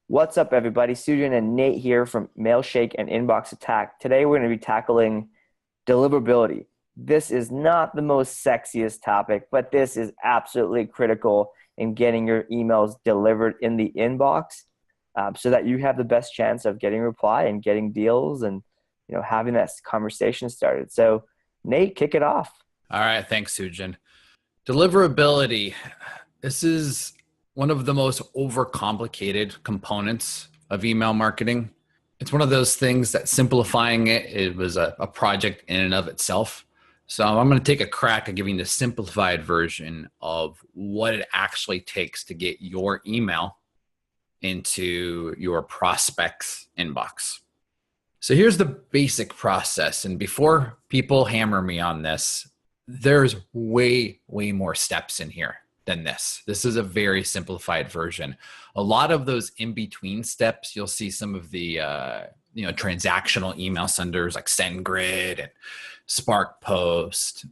What's up, everybody? Sujin and Nate here from Mailshake and Inbox Attack. Today, we're going to be tackling deliverability. This is not the most sexiest topic, but this is absolutely critical in getting your emails delivered in the inbox, so that you have the best chance of getting a reply and getting deals and having that conversation started. So, Nate, kick it off. All right. Thanks, Sujin. Deliverability. This is one of the most overcomplicated components of email marketing. It's one of those things that simplifying it was a project in and of itself. So I'm going to take a crack at giving the simplified version of what it actually takes to get your email into your prospect's inbox. So here's the basic process. And before people hammer me on this, there's way more steps in here than this. This is a very simplified version. A lot of those in-between steps, you'll see some of the transactional email senders like SendGrid and Spark Post.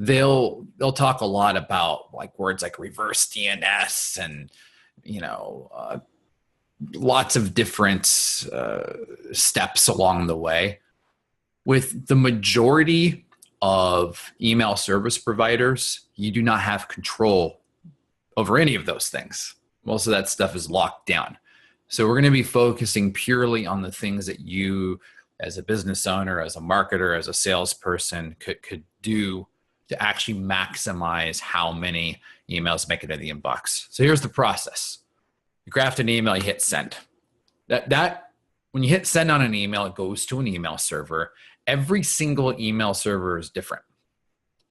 They'll talk a lot about like words like reverse DNS and lots of different steps along the way. With the majority of email service providers, you do not have control over any of those things. Most of that stuff is locked down. So we're going to be focusing purely on the things that you, as a business owner, as a marketer, as a salesperson, could do to actually maximize how many emails make it in the inbox. So here's the process. You craft an email, you hit send. When you hit send on an email, it goes to an email server. Every single email server is different.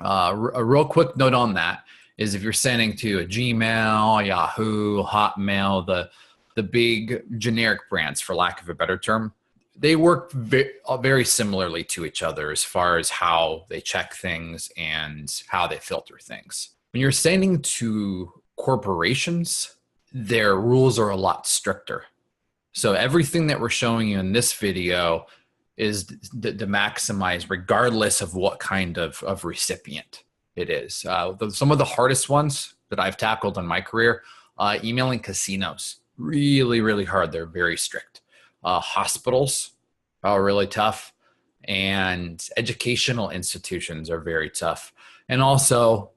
A real quick note on that is if you're sending to a Gmail, Yahoo, Hotmail, the big generic brands, for lack of a better term, they work very similarly to each other as far as how they check things and how they filter things. When you're sending to corporations, their rules are a lot stricter. So everything that we're showing you in this video is to maximize regardless of what kind of recipient it is. Some of the hardest ones that I've tackled in my career, emailing casinos, really hard. They're very strict. Hospitals are really tough, and educational institutions are very tough. And also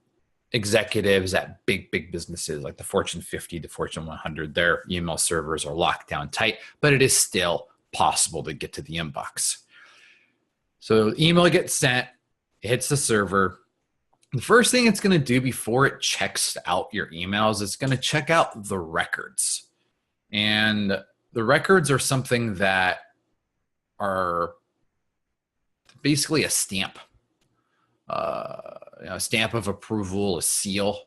executives at big businesses like the Fortune 50, the Fortune 100, their email servers are locked down tight, but it is still possible to get to the inbox. So email gets sent, it hits the server. The first thing it's going to do before it checks out your emails, it's going to check out the records. And the records are something that are basically a stamp. A stamp of approval, a seal.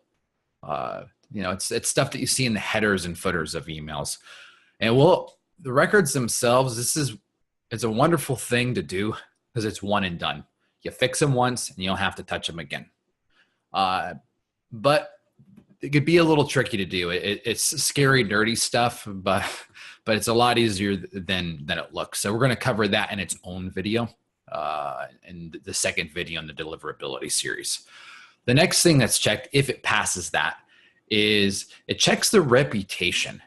It's stuff that you see in the headers and footers of emails. And the records themselves, it's a wonderful thing to do because it's one and done. You fix them once and you don't have to touch them again. But it could be a little tricky to do. It's scary, dirty stuff, but it's a lot easier than it looks. So we're going to cover that in its own video, and the second video in the deliverability series. The next thing that's checked, if it passes that, is it checks the reputation.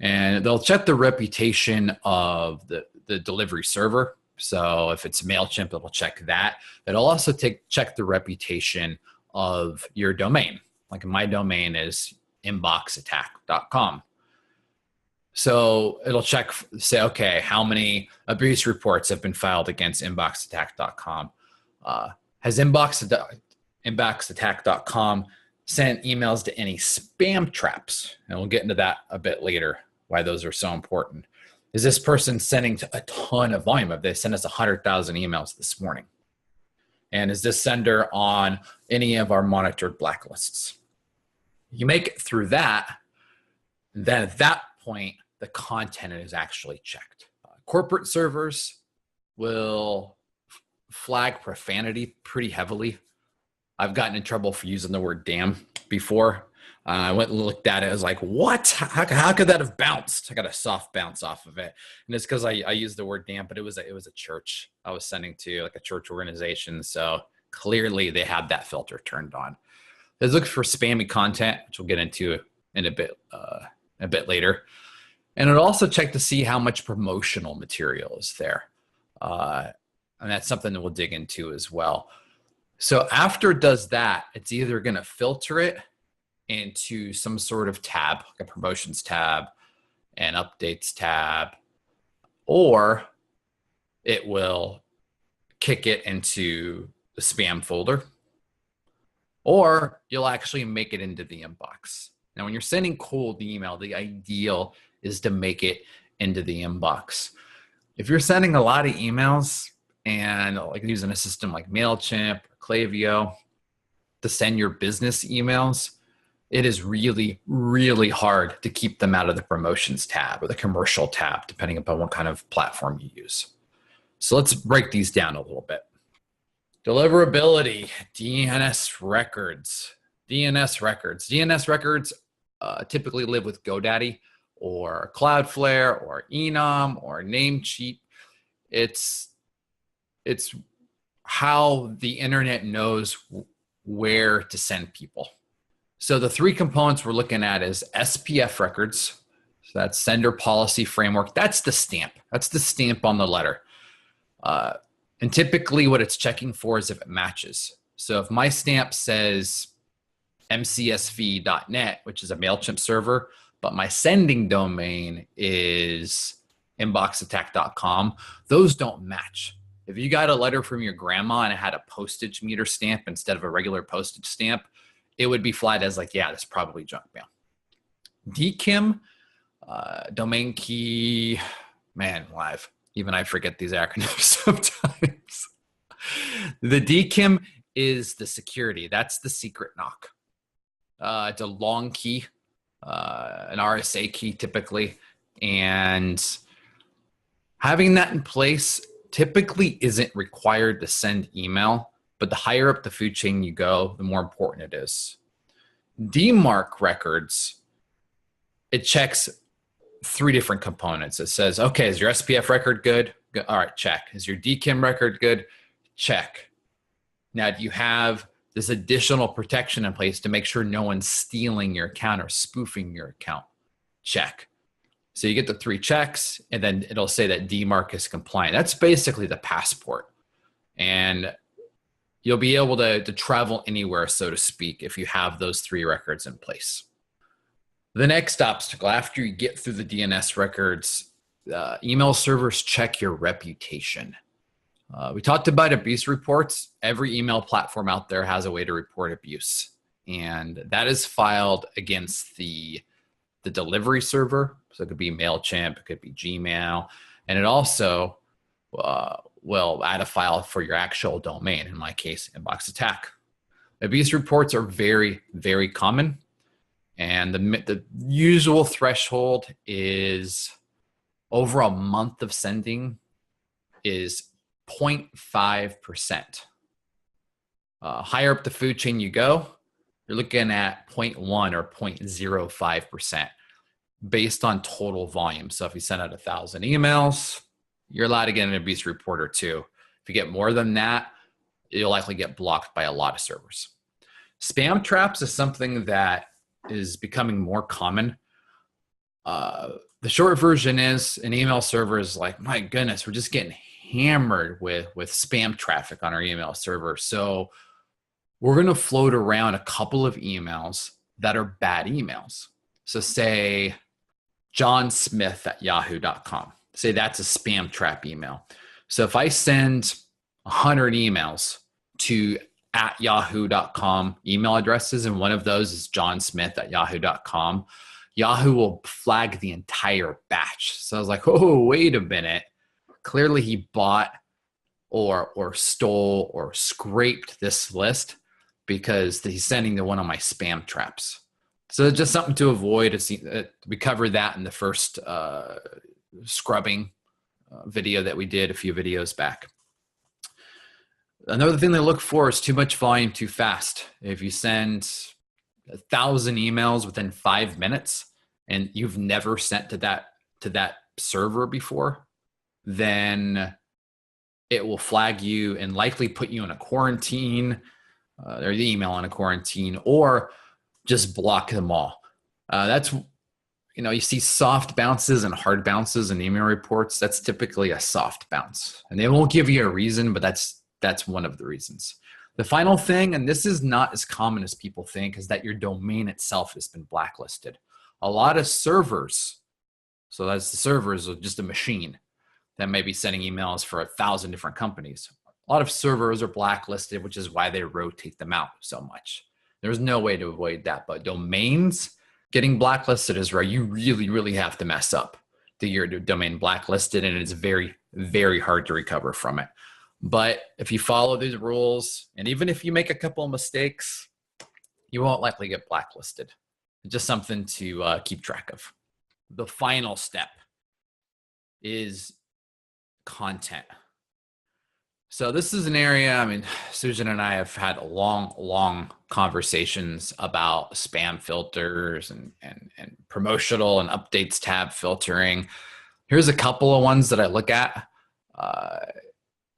And they'll check the reputation of the delivery server. So if it's MailChimp, it'll check that. It'll also check the reputation of your domain. Like my domain is inboxattack.com. So it'll say, okay, how many abuse reports have been filed against inboxattack.com? Has inboxattack.com sent emails to any spam traps? And we'll get into that a bit later, why those are so important. Is this person sending to a ton of volume? Have they sent us 100,000 emails this morning? And is this sender on any of our monitored blacklists? You make it through that, then at that point, the content is actually checked. Corporate servers will flag profanity pretty heavily. I've gotten in trouble for using the word damn before. I went and looked at it. I was like, what? How could that have bounced? I got a soft bounce off of it. And it's because I used the word damn, but it was a church I was sending to, like a church organization. So clearly they had that filter turned on. Let's look for spammy content, which we'll get into in a bit later. And it'll also check to see how much promotional material is there. And that's something that we'll dig into as well. So after it does that, it's either going to filter it into some sort of tab, like a promotions tab, an updates tab, or it will kick it into the spam folder, or you'll actually make it into the inbox. Now, when you're sending cold email, the ideal is to make it into the inbox. If you're sending a lot of emails and like using a system like MailChimp or Klaviyo to send your business emails, it is really, really hard to keep them out of the promotions tab or the commercial tab, depending upon what kind of platform you use. So let's break these down a little bit. Deliverability, DNS records. DNS records. DNS records typically live with GoDaddy or Cloudflare or Enum or Namecheap. It's how the internet knows where to send people. So the three components we're looking at is SPF records. So that's sender policy framework. That's the stamp. That's the stamp on the letter. And typically what it's checking for is if it matches. So if my stamp says mcsv.net, which is a MailChimp server, but my sending domain is inboxattack.com, those don't match. If you got a letter from your grandma and it had a postage meter stamp instead of a regular postage stamp, it would be flagged as like, yeah, that's probably junk mail. DKIM, domain key, man, live. Even I forget these acronyms sometimes. The DKIM is the security. That's the secret knock. It's a long key, an RSA key typically. And having that in place typically isn't required to send email, but the higher up the food chain you go, the more important it is. DMARC records, it checks three different components. It says, okay, is your SPF record good? Good. All right, check. Is your DKIM record good? Check. Now, do you have this additional protection in place to make sure no one's stealing your account or spoofing your account? Check. So you get the three checks, and then it'll say that DMARC is compliant. That's basically the passport. And you'll be able to travel anywhere, so to speak, if you have those three records in place. The next obstacle, after you get through the DNS records, email servers check your reputation. We talked about abuse reports. Every email platform out there has a way to report abuse. And that is filed against the delivery server. So it could be MailChimp, it could be Gmail. And it also will add a file for your actual domain, in my case, Inbox Attack. Abuse reports are very, very common. And the usual threshold is over a month of sending is 0.5%. Higher up the food chain you go, you're looking at 0.1 or 0.05% based on total volume. So if you send out 1,000 emails, you're allowed to get an abuse report or two. If you get more than that, you'll likely get blocked by a lot of servers. Spam traps is something that is becoming more common. The short version is an email server is like, my goodness, we're just getting hammered with spam traffic on our email server. So we're going to float around a couple of emails that are bad emails. So say johnsmith@yahoo.com. Say that's a spam trap email. So if I send 100 emails to @yahoo.com email addresses, and one of those is johnsmith@yahoo.com, Yahoo will flag the entire batch. So I was like, oh, wait a minute. Clearly he bought or stole or scraped this list because he's sending to one of my spam traps. So just something to avoid. We covered that in the first scrubbing video that we did a few videos back. Another thing they look for is too much volume too fast. If you send 1,000 emails within 5 minutes and you've never sent to that server before, then it will flag you and likely put you in a quarantine, or the email in a quarantine, or just block them all. That's you see soft bounces and hard bounces in email reports. That's typically a soft bounce, and they won't give you a reason, but that's one of the reasons. The final thing, and this is not as common as people think, is that your domain itself has been blacklisted. A lot of servers, so that's the servers of just a machine that may be sending emails for 1,000 different companies. A lot of servers are blacklisted, which is why they rotate them out so much. There's no way to avoid that, but domains getting blacklisted is where you really, really have to mess up to get your domain blacklisted, and it's very, very hard to recover from it. But if you follow these rules, and even if you make a couple of mistakes, you won't likely get blacklisted. It's just something to keep track of. The final step is content. So this is an area, Susan and I have had long conversations about spam filters and promotional and updates tab filtering. Here's a couple of ones that I look at.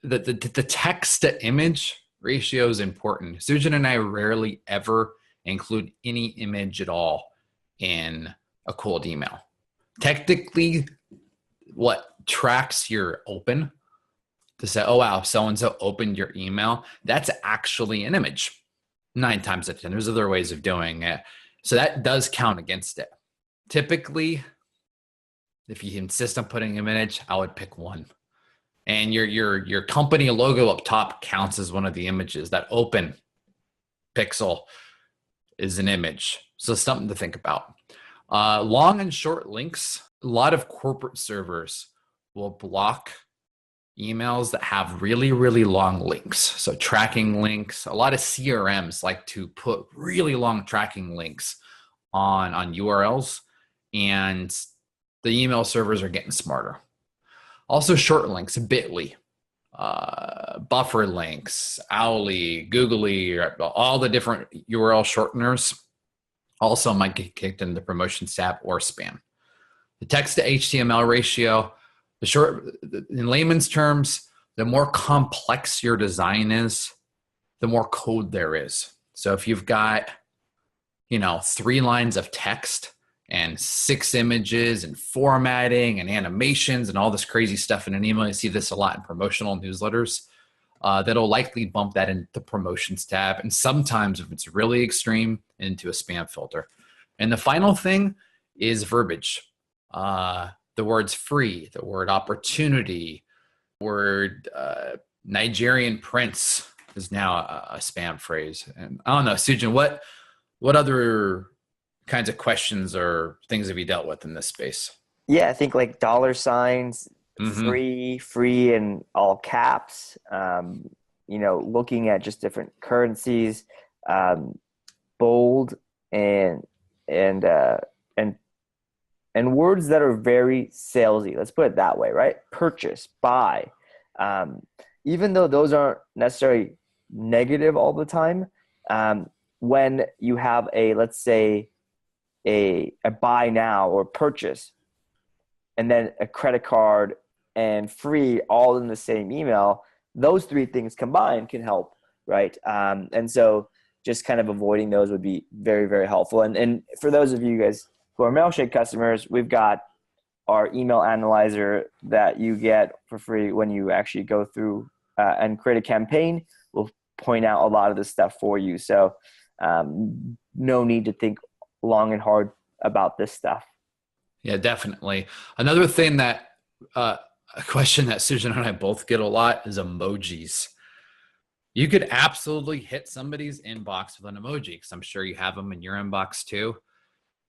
The text to image ratio is important. Susan and I rarely ever include any image at all in a cold email. Technically, what tracks your open to say, oh, wow, so-and-so opened your email, that's actually an image 9 times out of 10. There's other ways of doing it. So that does count against it. Typically, if you insist on putting an image, I would pick one. And your company logo up top counts as one of the images. That open pixel is an image. So something to think about. Long and short links. A lot of corporate servers will block emails that have really, really long links. So tracking links. A lot of CRMs like to put really long tracking links on URLs, and the email servers are getting smarter. Also short links, Bitly, buffer links, Owly, Googly, all the different URL shorteners also might get kicked into the promotions tab or spam. The text to HTML ratio, in layman's terms, the more complex your design is, the more code there is. So if you've got, 3 lines of text and 6 images and formatting and animations and all this crazy stuff in an email, you see this a lot in promotional newsletters, that'll likely bump that into the promotions tab. And sometimes, if it's really extreme, into a spam filter. And the final thing is verbiage. The words free, the word opportunity, word Nigerian prince is now a spam phrase. And I don't know, Sujan, what other kinds of questions or things have you dealt with in this space? Yeah, I think like dollar signs, free in all caps, looking at just different currencies, bold and words that are very salesy. Let's put it that way, right? Purchase, buy. Even though those aren't necessarily negative all the time, when you have let's say a buy now or purchase, and then a credit card and free all in the same email, those 3 things combined can help, right? And so just kind of avoiding those would be very, very helpful. And for those of you guys who are Mailshake customers, we've got our email analyzer that you get for free when you actually go through and create a campaign. We'll point out a lot of this stuff for you. So no need to think long and hard about this stuff. Yeah, definitely. Another thing that a question that Susan and I both get a lot is emojis. You could absolutely hit somebody's inbox with an emoji, because I'm sure you have them in your inbox too.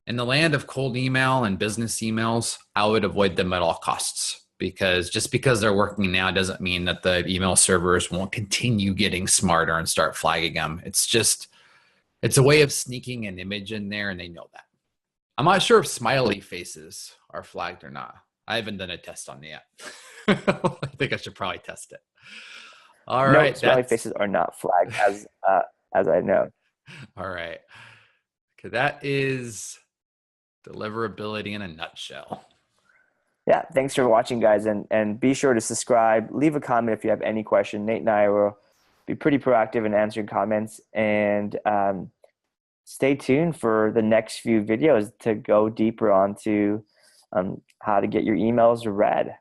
In the land of cold email and business emails, I would avoid them at all costs, because just because they're working now doesn't mean that the email servers won't continue getting smarter and start flagging them. It's a way of sneaking an image in there, and they know that. I'm not sure if smiley faces are flagged or not. I haven't done a test on it yet. I think I should probably test it. All right. Smiley faces are not flagged as I know. All right. Okay, that is deliverability in a nutshell. Yeah, thanks for watching, guys, and be sure to subscribe. Leave a comment if you have any question. Nate and I will be pretty proactive in answering comments, and stay tuned for the next few videos to go deeper onto how to get your emails read.